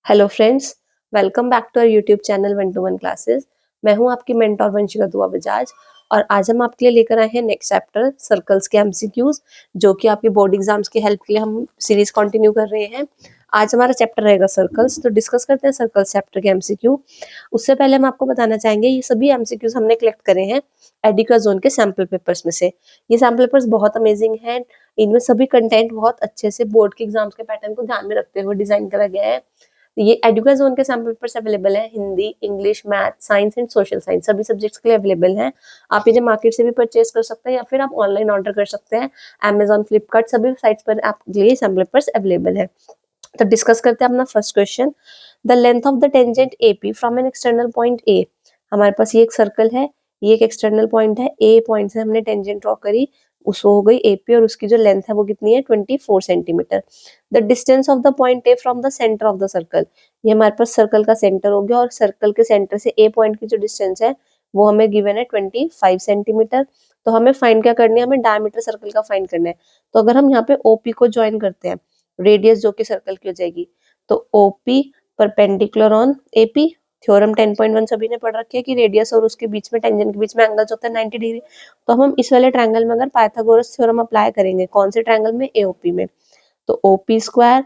Hello friends, welcome back to our YouTube channel 1 to 1 classes. मैं हूं आपकी mentor Vanshika दुआ बजाज और आज हम आपके लिए लेकर आए हैं नेक्स्ट चैप्टर सर्कल्स के एमसीक्यूज, जो कि आपके बोर्ड एग्जाम्स की हेल्प के लिए हम सीरीज कंटिन्यू कर रहे हैं। आज हमारा चैप्टर रहेगा सर्कल्स, तो डिस्कस करते हैं सर्कल्स चैप्टर के एमसीक्यू। उससे पहले हम आपको बताना चाहेंगे ये सभी एमसीक्यूज हमने कलेक्ट करे हैं एडुकेजोन के सैम्पल पेपर्स में से। ये सैम्पल पेपर्स बहुत अमेजिंग हैं, इनमें सभी कंटेंट बहुत अच्छे से बोर्ड के एग्जाम्स के पैटर्न को ध्यान में रखते हुए डिजाइन करा गया है। ये एडुकेजोन के सैम्पल पेपर्स अवेलेबल है, Hindi, English, math, science and social science सभी सब्जेक्ट्स के लिए अवेलेबल हैं। आप इन्हें मार्केट से भी परचेज कर सकते हैं या फिर आप ऑनलाइन ऑर्डर कर सकते हैं। अमेजॉन, फ्लिपकार्ट सभी साइट्स पर आपके लिए सैम्पल पेपर्स अवेलेबल है। तो डिस्कस करते हैं अपना first question. The length of the tangent AP from an external point A. हमारे पास ये एक सर्कल है, ये एक एक्सटर्नल पॉइंट है, ए पॉइंट से हमने टेंजेंट ड्रॉ करी, उसको हो गई एपी और उसकी जो लेंथ है वो कितनी है 24 centimetre. The distance of the point A from the centre of the circle. ये हमारे पास सर्कल का सेंटर हो गया और सर्कल के सेंटर से ए पॉइंट की जो डिस्टेंस है वो हमें गिवन है 25 सेंटीमीटर। तो हमें फाइंड क्या करनी है, हमें डायमीटर सर्कल का फाइंड करना है। तो अगर हम यहाँ पे ओपी को ज्वाइन करते हैं, रेडियस जो कि सर्कल की हो जाएगी, तो OP perpendicular on AP. Theorem 10.1 सभी ने पढ़ रखी है कि रेडियस और उसके बीच में टेंजेंट के बीच में एंगल्स होता है 90 डिग्री। तो हम इस वाले ट्रायंगल में अगर पाइथागोरस थ्योरम अप्लाई करेंगे, कौन से ट्रायंगल में, एओपी में, तो OP square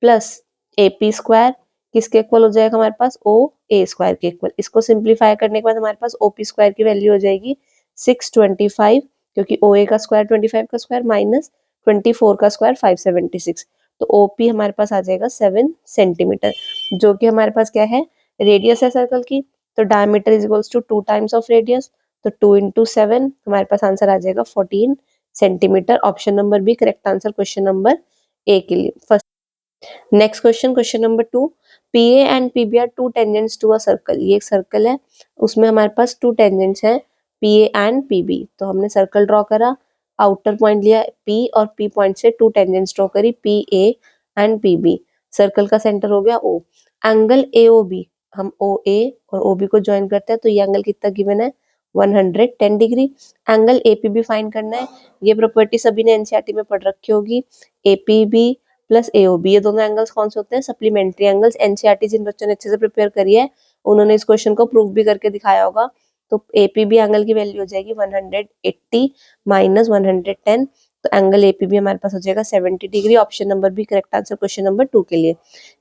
plus AP square किसके इक्वल हो जाएगा, हमारे पास ओ ए स्क्वायर के इक्वल। इसको सिंप्लीफाई करने के बाद हमारे पास ओपी स्क्वायर की वैल्यू हो जाएगी 625, क्योंकि ओ ए का स्क्वायर 25 का स्क्वायर माइनस 24 का स्क्वायर 576। तो ओपी हमारे पास आ जाएगा 7 सेंटीमीटर, जो कि हमारे पास क्या है, रेडियस है सर्कल की। तो diameter is equals to 2 times of radius, तो 2 into 7 हमारे पास आंसर आ जाएगा 14 centimetre. Option number B correct answer question number A के लिए। First next question, question number 2। P A and P B are two tangents to a circle. ये एक circle है, उसमें हमारे पास टू टेंजेंट्स हैं, P A and P B. तो हमने सर्कल ड्रॉ करा, आउटर पॉइंट लिया पी और पी पॉइंट से टू टेंजेंट्स ड्रॉ करी, P A and P B. Circle का सेंटर हो गया ओ। एंगल ए ओ बी, हम ओ ए और ओ बी को ज्वाइन करते हैं, तो ये एंगल कितना गिवन है 110 degree. Angle A P B find करना है, ये प्रॉपर्टी सभी ने एनसीईआरटी में पढ़ रखी होगी। A P B plus AOB, ये दोनों एंगल्स कौन से होते हैं, सप्लीमेंट्री एंगल्स। एनसीईआरटी जिन बच्चों ने अच्छे से प्रिपेयर करी है उन्होंने इस क्वेश्चन को प्रूव भी करके दिखाया होगा। तो एपीबी एंगल की वैल्यू हो जाएगी 180 माइनस 110, तो एंगल एपीबी हमारे पास हो जाएगा 70 degree. Option number B correct answer question number 2 के लिए।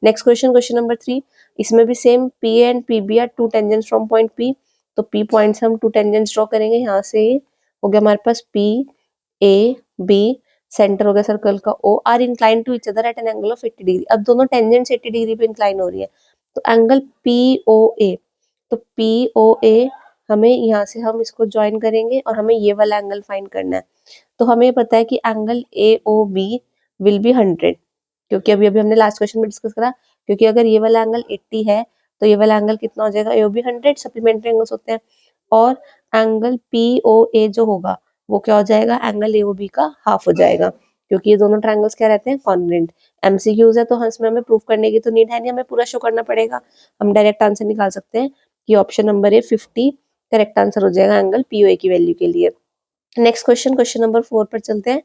Next question, question number 3। इसमें भी same, P and PB are two tangents from point P. तो पी पॉइंट से हम टू टेंजेंट्स ड्रॉ करेंगे, यहाँ से हो गया हमारे पास पी ए बी, सेंटर हो गया सर्कल का O, are incline to each other at an angle of 80 degree. अब दोनों टेंजेंट्स 80 डिग्री पे इंक्लाइन हो रही है, तो एंगल पी ओ ए, तो पी ओ ए हमें यहाँ से हम इसको ज्वाइन करेंगे और हमें ये वाला एंगल फाइंड करना है। तो हमें पता है कि angle A O B will be 100, क्योंकि अभी अभी हमने लास्ट क्वेश्चन में डिस्कस करा, क्योंकि अगर ये वाला एंगल 80 है तो ये वाला एंगल कितना हो जाएगा, ए ओ बी 100, सप्लीमेंट्री एंगल्स होते हैं। और एंगल पी ओ ए जो होगा वो क्या हो जाएगा, एंगल एओबी का हाफ हो जाएगा, क्योंकि ये दोनों ट्रायंगल्स क्या रहते हैं, कॉन्ग्रुएंट। एमसीक्यूज है तो इसमें हमें प्रूफ करने की तो नीड है नहीं, हमें पूरा शो करना पड़ेगा। हम डायरेक्ट आंसर निकाल सकते हैं कि ऑप्शन नंबर ए 50 करेक्ट आंसर हो जाएगा एंगल पीओए की वैल्यू के लिए। नेक्स्ट क्वेश्चन, क्वेश्चन नंबर 4 पर चलते हैं।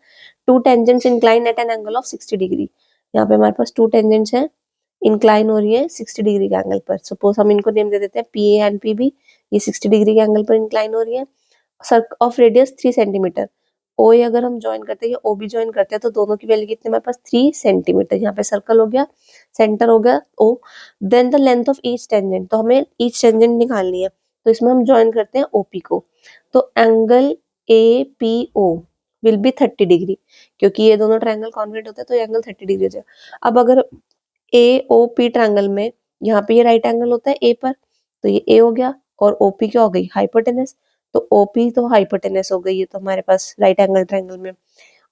Two tangents incline at an angle of 60 degree. यहाँ पे हमारे पास टू टेंजेंट्स हैं, इंक्लाइन हो रही है 60 डिग्री के एंगल पर। सपोज हम इनको नेम दे देते हैं P A and P B. ये 60 डिग्री के एंगल पर इंक्लाइन हो रही है, सर्क ऑफ रेडियस 3 सेंटीमीटर। ओ ए अगर हम ज्वाइन करते हैं या ओ बी ज्वाइन करते हैं तो दोनों की वैल्यू कितनी हमारे पास 3 सेंटीमीटर। यहाँ पे सर्कल हो गया, सेंटर हो गया O. Then the length of each tangent, तो हमें ईच टेंजेंट निकालनी है, तो इसमें हम ज्वाइन करते हैं ओपी को। तो angle A P O will be 30 degree, क्योंकि ये दोनों ट्रायंगल कॉन्ग्रुएंट होते हैं तो एंगल 30 डिग्री हो जाएगा। अब अगर ए ओ पी ट्रायंगल में यहाँ पे ये राइट एंगल होता है ए पर, तो ये ए हो गया और ओपी क्या हो गई, हाइपोटेनस। तो ओपी तो हाइपोटेनस हो गई है, तो हमारे पास राइट एंगल ट्रायंगल में।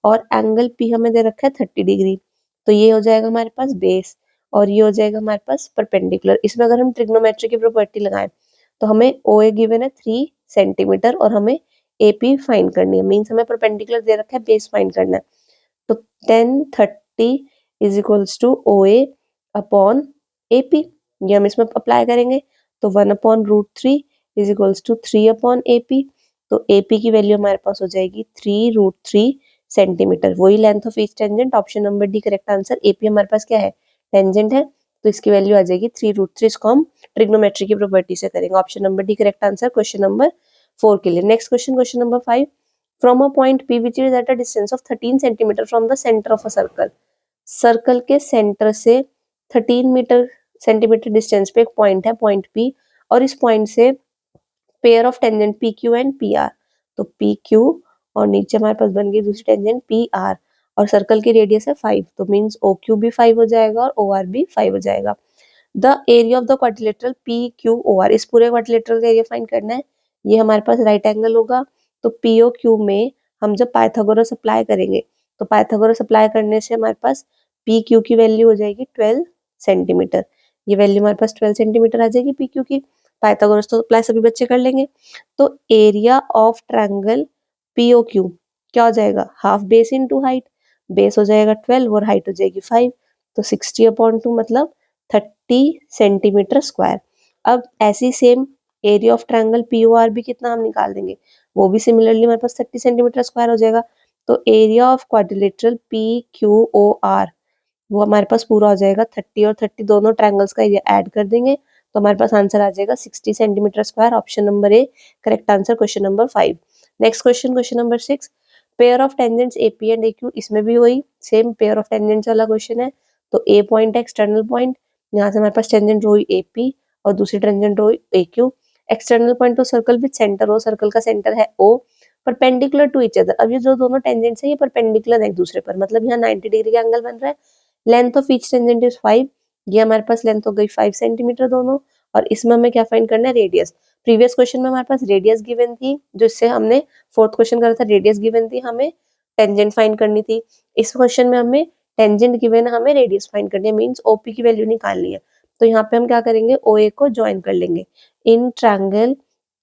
और एंगल पी हमें दे रखा है 30 डिग्री, तो ये हो जाएगा हमारे पास बेस और ये हो जाएगा हमारे पास परपेंडिकुलर। इसमें अगर हम ट्रिग्नोमेट्री की प्रॉपर्टी लगाएं तो हमें ओ ए गिवन है 3 सेंटीमीटर और हमें एपी फाइंड करनी है, मीन्स हमें परपेंडिकुलर दे रखा है, बेस फाइंड करना है। तो 1030 is equals to O A upon AP, ये हम इसमें अप्लाई करेंगे, तो 1/√3 इज इक्वल्स टू 3/AP। तो AP की वैल्यू हमारे पास हो जाएगी 3√3 सेंटीमीटर, वही length of each tangent. Option number D correct answer. AP हमारे पास क्या है, टेंजेंट है, तो इसकी वैल्यू आ जाएगी 3√3। इसको हम ट्रिग्नोमेट्री की प्रॉपर्टी से करेंगे। Option number D correct answer question number 4 के लिए। Next question, question number 5, from a point P which is at a distance of 13 centimetre from the centre of a circle. Circle के centre से 13 centimetre distance पे एक point है, point P, और इस point से pair of tangent PQ and PR। तो PQ और नीचे हमारे पास बन गई दूसरी टेंजेंट PR, और सर्कल की रेडियस है 5, तो मींस OQ भी 5 हो जाएगा और OR भी 5 हो जाएगा। The area of the quadrilateral PQOR, इस पूरे क्वाड्रिलेटरल का एरिया फाइंड करना है। ये हमारे पास राइट एंगल होगा, तो POQ में हम जब पाइथागोरस अप्लाई करेंगे, तो पाइथागोरस अप्लाई करने से हमारे पास PQ की वैल्यू हो जाएगी 12 सेंटीमीटर। ये वैल्यू हमारे पास 12 सेंटीमीटर आ जाएगी PQ की। पाइथागोरस तो अप्लाई सभी बच्चे कर लेंगे। तो एरिया ऑफ ट्रायंगल POQ क्या हो जाएगा, half base into height. Base हो जाएगा 12 और हाइट हो जाएगी 5, तो 60/2 मतलब 30 सेंटीमीटर स्क्वायर। अब ऐसी same area of triangle POR भी कितना हम निकाल देंगे, वो भी सिमिलरली हमारे पास 30 सेंटीमीटर स्क्वायर हो जाएगा। तो एरिया ऑफ क्वाड्रिलेटरल PQOR वो हमारे पास पूरा हो जाएगा 30 और 30 दोनों ट्रायंगल्स का एरिया ऐड कर देंगे, तो हमारे पास आंसर आ जाएगा 60 centimetre square. Option number A correct answer question number 5। Next question, question number 6, pair of tangents AP and AQ, इसमें भी वही सेम पेयर ऑफ टेंजेंट्स वाला क्वेश्चन है। तो ए पॉइंट है एक्सटर्नल पॉइंट, यहाँ से हमारे पास टेंजेंट रो AP और दूसरी टेंजेंट रो AQ। एक्सटर्नल पॉइंट तो सर्कल विद सेंटर हो, सर्कल का सेंटर है O, perpendicular to each other. अब ये जो दोनों टेंजेंट्स है ये परपेंडिकुलर है एक दूसरे पर, मतलब यहाँ 90 डिग्री का एंगल बन रहा है। Length of each tangent is 5, ये हमारे पास लेंथ हो गई 5 सेंटीमीटर दोनों। और इसमें हमें क्या फाइंड करना है, रेडियस। प्रीवियस क्वेश्चन में हमारे पास रेडियस गिवन थी, जो इससे हमने फोर्थ क्वेश्चन करा था, रेडियस गिवन थी, हमें टेंजेंट फाइंड करनी थी। इस क्वेश्चन में हमें टेंजेंट गिवन है, हमें रेडियस फाइंड करनी है, मींस OP की वैल्यू निकालनी है। तो यहाँ पे हम क्या करेंगे, OA को ज्वाइन कर लेंगे इन ट्रायंगल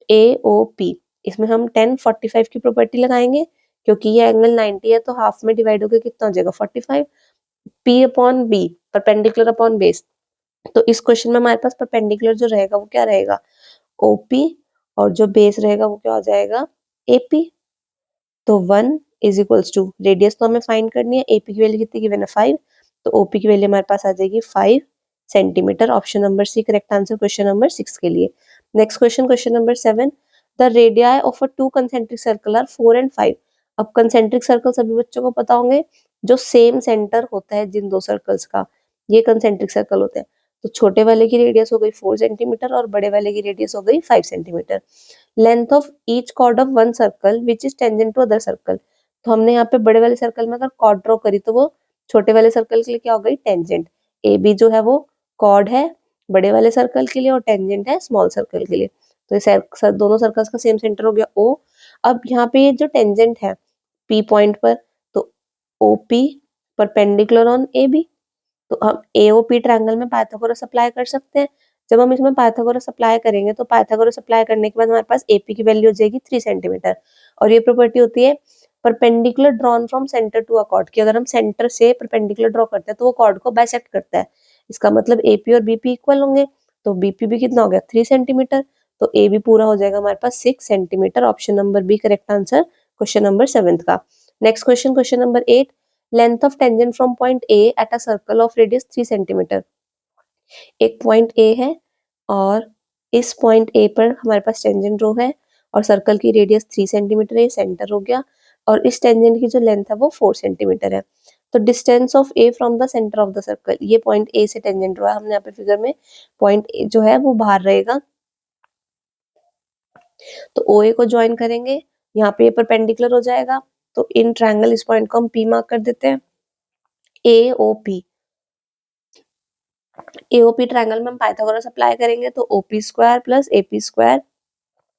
AOP। इसमें हम 10 45 की प्रॉपर्टी लगाएंगे, क्योंकि ये एंगल 90 है, तो हाफ में डिवाइड होकर कितना हो जाएगा 45। P/B perpendicular upon base. तो इस क्वेश्चन में हमारे पास परपेंडिकुलर जो रहेगा वो क्या रहेगा, OP, और जो बेस रहेगा वो क्या हो जाएगा, AP। तो 1 = रेडियस तो हमें फाइंड करनी है, AP की वैल्यू कितनी गिवन है 5, तो OP की वैल्यू हमारे पास आ जाएगी 5 centimetre. Option number C correct answer question number 6 के लिए। Next question, question number 7, the radii of a 2 concentric circle are 4 and 5। अब कंसेंट्रिक सर्कल सभी बच्चों को पता होंगे, जो सेम सेंटर होता है जिन दो सर्कल्स का, ये कंसेंट्रिक सर्कल होते हैं। तो छोटे वाले की रेडियस हो गई 4 सेंटीमीटर और बड़े वाले की रेडियस हो गई 5 centimetre. Length of each chord of one circle which is tangent to other circle. तो हमने यहाँ पे बड़े वाले सर्कल में अगर कॉर्ड ड्रॉ करी, तो वो छोटे वाले सर्कल के लिए क्या हो गई, टेंजेंट। AB जो है वो कॉर्ड है बड़े वाले सर्कल के लिए और टेंजेंट है स्मॉल सर्कल के लिए। तो ये दोनों सर्कल्स का सेम सेंटर हो गया O। अब यहाँ पे ये जो टेंजेंट है P पॉइंट पर, तो OP परपेंडिकुलर ऑन AB। तो हम AOP ट्रायंगल में पाइथागोरस अप्लाई कर सकते हैं। जब हम इसमें पाइथागोरस अप्लाई करेंगे, तो पाइथागोरस अप्लाई करने के बाद हमारे पास AP की वैल्यू हो जाएगी 3 सेंटीमीटर। और ये प्रॉपर्टी होती है perpendicular drawn from centre to a chord, कि अगर हम सेंटर से परपेंडिकुलर ड्रॉ करते हैं तो वो कॉर्ड को बाइसेक्ट करता है। इसका मतलब AP और BP इक्वल होंगे, तो BP भी कितना हो गया 3 सेंटीमीटर। तो AB पूरा हो जाएगा हमारे पास 6 centimetre. Option number B correct answer question number 7 का। Next question, question number 8, length of tangent from point A at a circle of radius 3 centimetre. एक पॉइंट A है और इस पॉइंट A पर हमारे पास टेंजेंट रो है और सर्कल की रेडियस 3 सेंटीमीटर है, सेंटर हो गया, और इस टेंजेंट की जो लेंथ है वो 4 सेंटीमीटर है। तो distance of A from the centre of the circle, ये पॉइंट A से टेंजेंट रो है, हमने यहाँ पे फिगर में पॉइंट A जो है वो बाहर रहेगा, तो OA को ज्वाइन करेंगे, यहाँ पे परपेंडिकुलर हो जाएगा, तो इन ट्रायंगल इस पॉइंट को हम P मार्क कर देते हैं। AOP, AOP ट्रायंगल में हम पाइथागोरस अप्लाई करेंगे, तो OP square plus AP square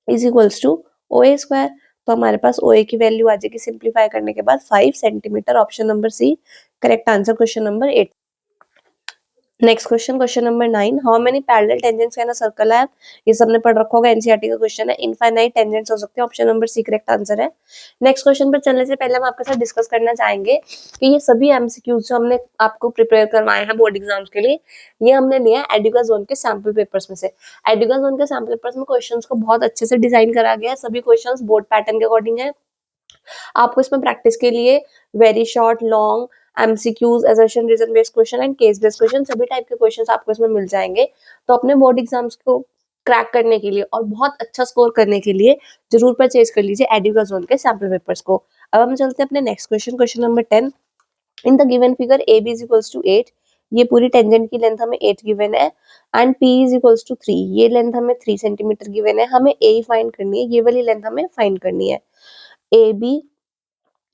is equals to OA square. तो हमारे पास OA की वैल्यू आ जाएगी सिंप्लीफाई करने के बाद 5 centimetre. Option number C correct answer question number 8। Next question, question number 9, how many parallel tangents can a circle have. ये सबने पढ़ रखा होगा, एनसीईआरटी का क्वेश्चन है। इनफाइनाइट टेंजेंट्स हो सकते हैं, option number C correct answer है। नेक्स्ट क्वेश्चन पर चलने से पहले हम आपके साथ डिस्कस करना चाहेंगे कि ये सभी एमसीक्यूज जो हमने आपको प्रिपेयर करवाए हैं बोर्ड एग्जाम्स के लिए, ये हमने लिया है एडुका जोन के सैम्पल पेपर्स में से। एडुका जोन के सैम्पल पेपर्स में क्वेश्चंस को बहुत अच्छे से डिजाइन करा गया है, सभी क्वेश्चंस बोर्ड पैटर्न के अकॉर्डिंग है। आपको इसमें प्रैक्टिस के लिए very short, long, MCQs, assertion reason based question and case based question, सभी टाइप के क्वेश्चन आपको इसमें मिल जाएंगे। तो अपने बोर्ड एग्जाम्स को क्रैक करने के लिए और बहुत अच्छा स्कोर करने के लिए जरूर परचेज कर लीजिए एडुकेजोन के सैम्पल पेपर्स को। अब हम चलते हैं अपने next question, question number 10। In the given figure A B is equals to 8, ये पूरी टेंजेंट की लेंथ हमें 8 गिवन है, and P is equals to 3, ये लेंथ हमें 3 सेंटीमीटर गिवन है, हमें ए ही फाइंड करनी है, ये वाली लेंथ हमें फाइंड करनी है। A B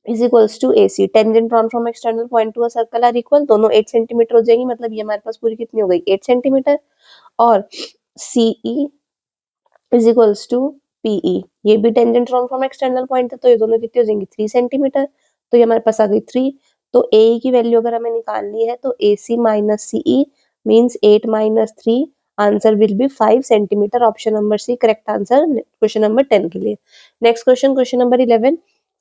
is equals to A C, tangent drawn from external point to a circle are equal, दोनों 8 सेंटीमीटर हो जाएंगी, मतलब ये हमारे पास पूरी कितनी हो गई 8 सेंटीमीटर। और C E is equals to P, E भी tangent drawn from external point है, तो ये दोनों कितनी हो जाएंगी 3 सेंटीमीटर, तो ये हमारे पास आ गई 3। तो ए की वैल्यू अगर हमें निकालनी है तो A C minus C E means 8 minus 3, answer will be 5 centimetre. Option number C correct answer question number 10 के लिए। Next question, question number 11।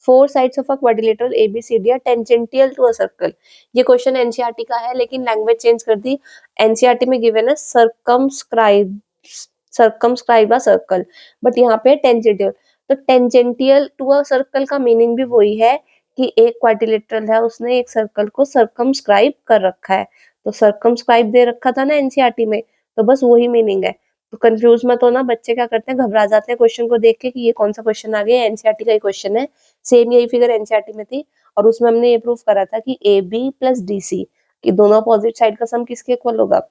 Four sides of a quadrilateral ABCD are tangential to a circle, ये question NCERT का है लेकिन language change कर दी। NCERT में given है सर्कमस्क्राइब अ सर्कल, बट यहाँ पे टेंजेंटियल। तो टेंजेंटियल टू अ सर्कल का मीनिंग भी वही है कि एक क्वाड्रिलेटरल है, उसने एक सर्कल को सर्कमस्क्राइब कर रखा है, तो सर्कमस्क्राइब दे रखा था ना एनसीईआरटी में, तो बस वही मीनिंग है। तो कंफ्यूज मत होना, बच्चे क्या करते हैं घबरा जाते हैं क्वेश्चन को देख के कि ये कौन सा क्वेश्चन आ गया, एनसीईआरटी का ही क्वेश्चन है। सेम यही फिगर एनसीईआरटी में थी और उसमें हमने ये प्रूव करा था कि A B plus D C कि दोनों अपोजिट साइड का सम किसके इक्वल होगा,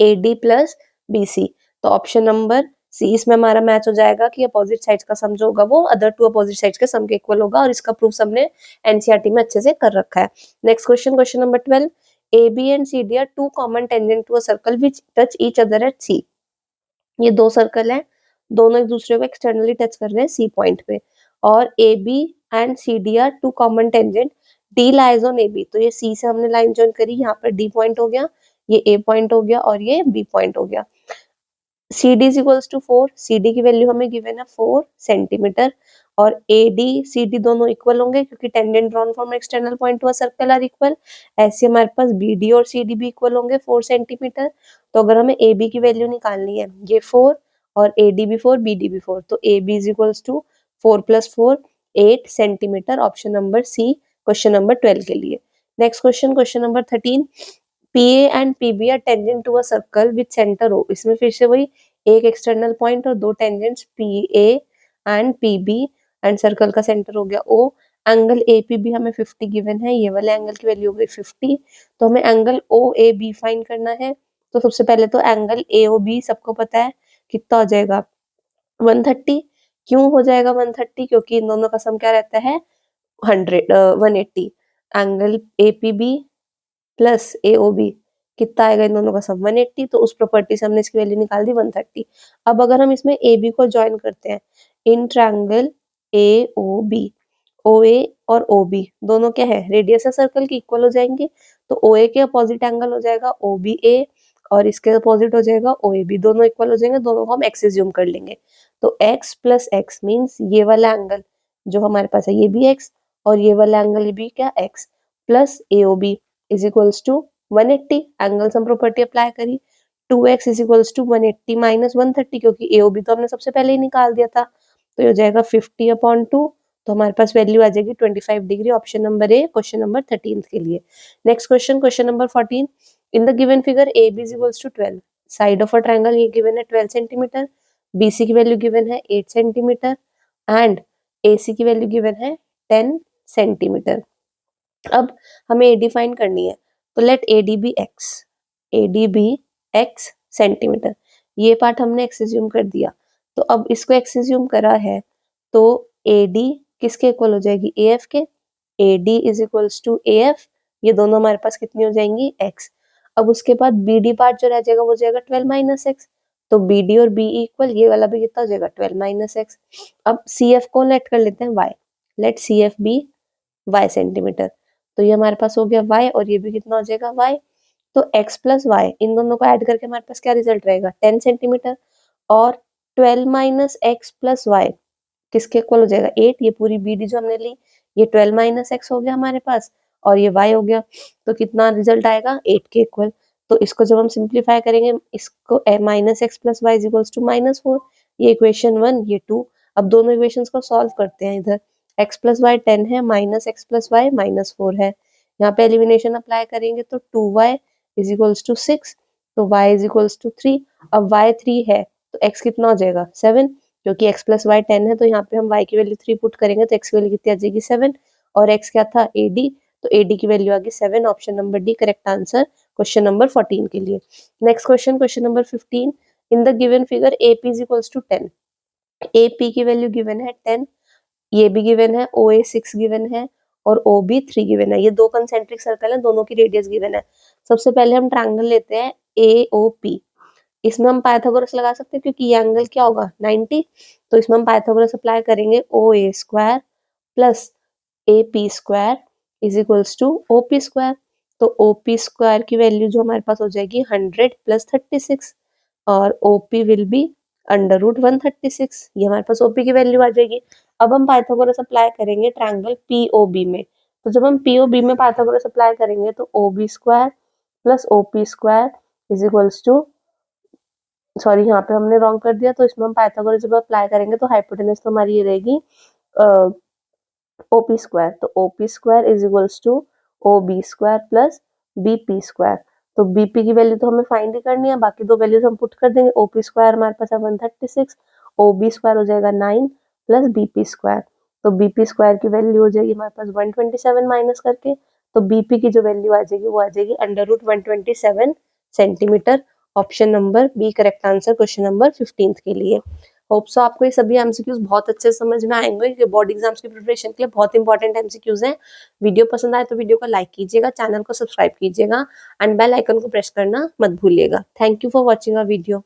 A D plus B C. तो ऑप्शन नंबर सी इसमें हमारा मैच हो जाएगा कि अपोजिट साइड्स का सम जो होगा वो अदर टू अपोजिट साइड्स के सम के इक्वल होगा, और इसका प्रूफ हमने एनसीईआरटी में अच्छे से कर रखा है। Next question, question number 12। A B and C D are two common tangent to a circle which touch each other at C, ये दो सर्कल हैं, दोनों एक दूसरे को एक्सटर्नली टच कर रहे हैं सी पॉइंट पे, और A B and C D are two common tangent, D lies on A B, तो ये सी से हमने लाइन जॉइन करी, यहाँ पर डी पॉइंट हो गया, ये ए पॉइंट हो गया और ये बी पॉइंट हो गया। C D is equals to 4, C D की वैल्यू हमें गिवन है 4 सेंटीमीटर, और ए डी सी डी दोनों इक्वल होंगे क्योंकि tangent drawn from external point to a circle are equal. ऐसे हमारे पास बी डी और सी डी भी इक्वल होंगे 4 सेंटीमीटर। तो अगर हमें ए बी की वैल्यू निकालनी है, ये 4 और ए डी भी 4 बी डी भी 4, तो A B is equals to 4 plus 4 8 centimetre. Option number C question number 12 के लिए। Next question, question number 13। PA and PB are tangent to a circle with centre O, इसमें फिर से वही एक एक्सटर्नल पॉइंट और दो tangents PA and PB, and circle का सेंटर हो गया O। एंगल APB हमें 50 गिवन है, ये वाले एंगल की वैल्यू हो गई 50, तो हमें एंगल OAB फाइंड करना है। तो सबसे पहले तो एंगल AOB सबको पता है कितना हो जाएगा 130। क्यों हो जाएगा 130, क्योंकि इन दोनों का सम क्या रहता है 180। एंगल APB प्लस AOB कितना आएगा इन दोनों का सम 180, तो उस प्रॉपर्टी से हमने इसकी वैल्यू निकाल दी 130। अब अगर हम इसमें AB को ज्वाइन करते हैं इन ट्रायंगल AOB, OA और OB दोनों क्या है रेडियस है सर्कल की, इक्वल हो जाएंगे, तो OA के अपोजिट एंगल हो जाएगा OBA और इसके अपोजिट हो जाएगा OAB, दोनों इक्वल हो जाएंगे, दोनों को हम x ज्यूम कर लेंगे। तो x प्लस x मीन्स ये वाला एंगल जो हमारे पास है ये भी x, और ये वाला एंगल ये भी क्या x, plus AOB is equals to 180, angle sum property apply करी, 2x is equals to 180 minus 130, क्योंकि AOB तो हमने सबसे पहले ही निकाल दिया था, तो ये हो जाएगा 50/2, तो हमारे पास वैल्यू आ जाएगी 25 degree. Option number A question number 13 के लिए। Next question, question number 14। In the given figure A B is equals to 12, side of a triangle ये गिवन है 12 सेंटीमीटर, BC की वैल्यू गिवन है 8 सेंटीमीटर एंड AC की value given है 10 centimetre. अब हमें AD फाइंड करनी है, तो let AD be x centimetre, ये पार्ट हमने x ज्यूम कर दिया, तो अब इसको x ज्यूम करा है, तो AD किसके इक्वल हो जाएगी AF के, AD is equals to AF, ये दोनों हमारे पास कितनी हो जाएंगी x। अब उसके बाद BD पार्ट जो रह जाएगा वो जाएगा 12 माइनस x, तो BD और BE इक्वल, ये वाला भी कितना हो जाएगा 12 माइनस x। अब CF को लेट कर लेते हैं y, let CF be y centimetre, तो ये हमारे पास हो गया y और ये भी कितना हो जाएगा y, तो x प्लस वाई इन दोनों को ऐड करके हमारे पास क्या रिजल्ट रहेगा 10 सेंटीमीटर, और 12 माइनस एक्स प्लस वाई किसके इक्वल हो जाएगा 8, ये पूरी BD जो हमने ली ये 12 माइनस एक्स हो गया हमारे पास और ये y हो गया, तो कितना रिजल्ट आएगा 8 के इक्वल। तो इसको जब हम सिंप्लीफाई करेंगे इसको minus x plus y is equals to -4, ये इक्वेशन 1 ये 2। अब दोनों इक्वेशंस को सॉल्व करते हैं, इधर x प्लस वाई 10 है, माइनस एक्स प्लस वाई -4 है, यहाँ पे एलिमिनेशन अप्लाई करेंगे तो 2y इज इक्वल्स टू 6, तो y इज इक्वल्स टू 3। अब y 3 है तो x कितना हो जाएगा 7, क्योंकि x प्लस वाई 10 है तो यहाँ पे हम y की वैल्यू 3 पुट करेंगे तो x की वैल्यू कितनी आ जाएगी 7, और x क्या था AD, तो AD की वैल्यू आ गई 7। Option number D correct answer question number 14 के लिए। Next question, question number 15, in the given figure AP is equals to 10। AP की वैल्यू गिवन है 10, ये भी गिवन है, OA 6 गिवन है और OB 3 गिवन है। ये दो कंसेंट्रिक सर्कल है, दोनों की रेडियस गिवन है। सबसे पहले हम ट्रायंगल लेते हैं AOP। इसमें हम पाइथागोरस लगा सकते हैं क्योंकि ये एंगल क्या होगा 90, तो इसमें हम पाइथागोरस अप्लाई करेंगे। OA square plus AP square is equals to OP square, तो OP स्क्वायर की वैल्यू जो हमारे पास हो जाएगी 100 प्लस 36, और OP will be under root 136, ये हमारे पास OP की वैल्यू आ जाएगी। अब हम पाइथागोरस अप्लाई करेंगे ट्रायंगल POB में, तो जब हम POB में पाइथागोरस अप्लाई करेंगे तो OB square plus OP square is equals to, sorry यहाँ पे हमने रॉन्ग कर दिया, तो इसमें हम पाइथागोरस जब अप्लाई करेंगे तो हाइपोटेनस तो हमारी ये रहेगी OP स्क्वायर, तो OP square is equals to OB square plus BP square. तो BP की वैल्यू तो हमें फाइंड ही करनी है, बाकी दो वैल्यूज हम पुट कर देंगे। OP स्क्वायर हमारे पास है 136, OB स्क्वायर हो जाएगा 9 प्लस BP स्क्वायर, तो BP स्क्वायर की वैल्यू हो जाएगी हमारे पास 127 माइनस करके, तो BP की जो वैल्यू आ जाएगी वो आ जाएगी under root 127 centimetre. Option number B correct answer question number 15 के लिए। होप सो आपको ये सभी एमसीक्यूज बहुत अच्छे समझ में आएंगे, ये बोर्ड एग्जाम्स की प्रिपरेशन के लिए बहुत इंपॉर्टेंट एमसीक्यूज हैं। वीडियो पसंद आए तो वीडियो को लाइक कीजिएगा, चैनल को सब्सक्राइब कीजिएगा एंड बेल आइकन को प्रेस करना मत भूलिएगा। Thank you for watching a video.